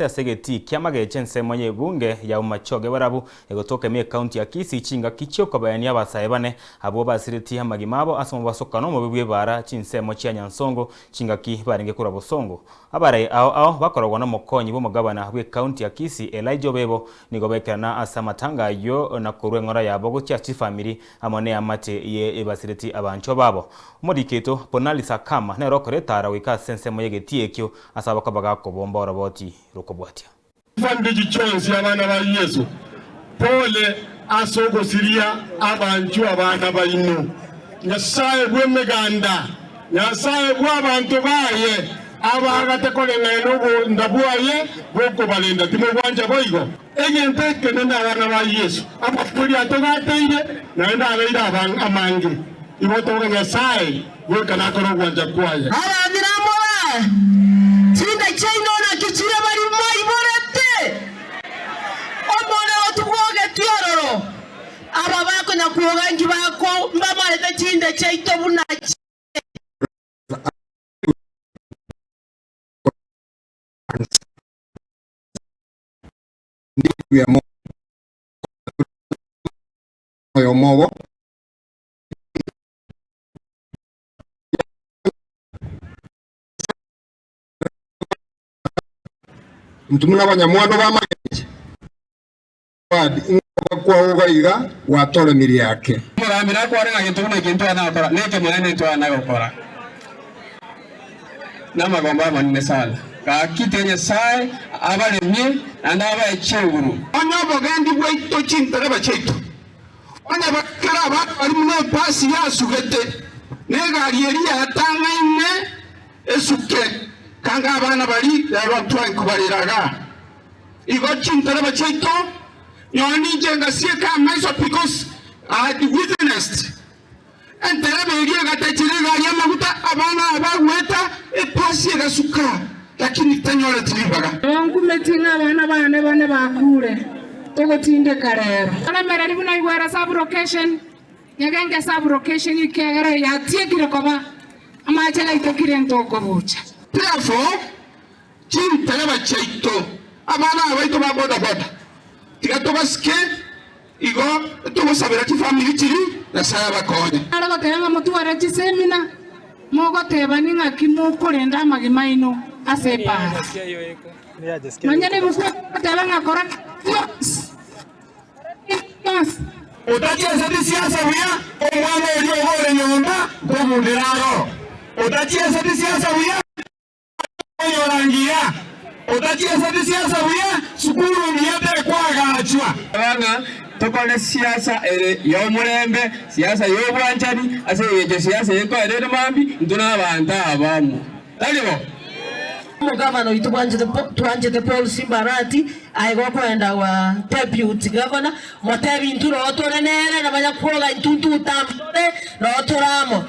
Segeti kiamaga echense mwenye bunge ya umachoge barabu egotoke me county ya Kisii chinga kichoko bayani abasayebane abo basiriti amagimabo asoma basokano mu bibwe bara chinse mo cya Nyansongo chinga ki barenge kura bosongo abare ao bakorwa no mukonyi bo mugabana bwe county ya Kisii Elijah Bebo nigobekana asamatanga yo na kurwe ngora yabo go cya family amone amate ye basiriti abancho babo modiketo ponalisa kama ne rokoretara wika sense mo yegeti ekyo asaba kabaga ko bomba roboti rokobwatia fandiji chonsi abana ba Yesu pole asogo siria abanju abana ba inu nyasaye bwemeganda nyasaye bw'abantu baye abagate kolengeno bo ndabuaye boko balenda timo bwanja boigo egente kenenda abana ba Yesu abafuri atogateire naenda abeira abanga amangi ibotoga nyasaye bwekana koro bwanja kwaye abandira mola tinda chaino na kichira bari mai borete omone otugoge tiororo aba bako na kuoganji bako mbamale tinda chaito buna ndiye moyo mobo mtumuna banyamwando bamageje wadi kwa ugaiga watore miri yake muramira ko arenga gituna kintu anakora neke mwana ntu anakora namagomba manene sala ka kitenye sai abaremye andaba echeguru onabo gandi bwaito chintara bacheito onaba karaba ari mune pasi ya sugete negari eri atanga ine esuke kanga abana bari yarwatwa kubariraga igo chintara bacheito yoni jenga sieka maiso because I had witnessed and teraberia gatachiriga yamaguta abana abagweta epasi gasuka lakini tanyora tilibaga wangu metinga abana bane bakure togotinde karero ana merari buna igwera sub location nyagenge sub location ikegere yatie koba amachela itokire ntoko bucha therefore chintara bacheito abana abaito baboda boda tigatobaske igo tugusabira ki family kiri na saya bakonye arago tenga mutuara chi semina mogo tebani ngaki mukurenda magimaino asepa manyane musu tebanga kora utachi esa siasa buya omwana oli ogore nyomba komundiraro utachi esa siasa buya oyorangia utachi esa siasa buya sukuru miyete kwagachwa bana tokole siasa ere yo mulembe siasa yo bwanchani ase yeje siasa yeko ere mambi nduna abantu abamu talibo Governor itubanje the Paul Simbarati aigo kwenda wa deputy governor motebi nturo otore nere na banya kuoga intuntu tambe na otoramo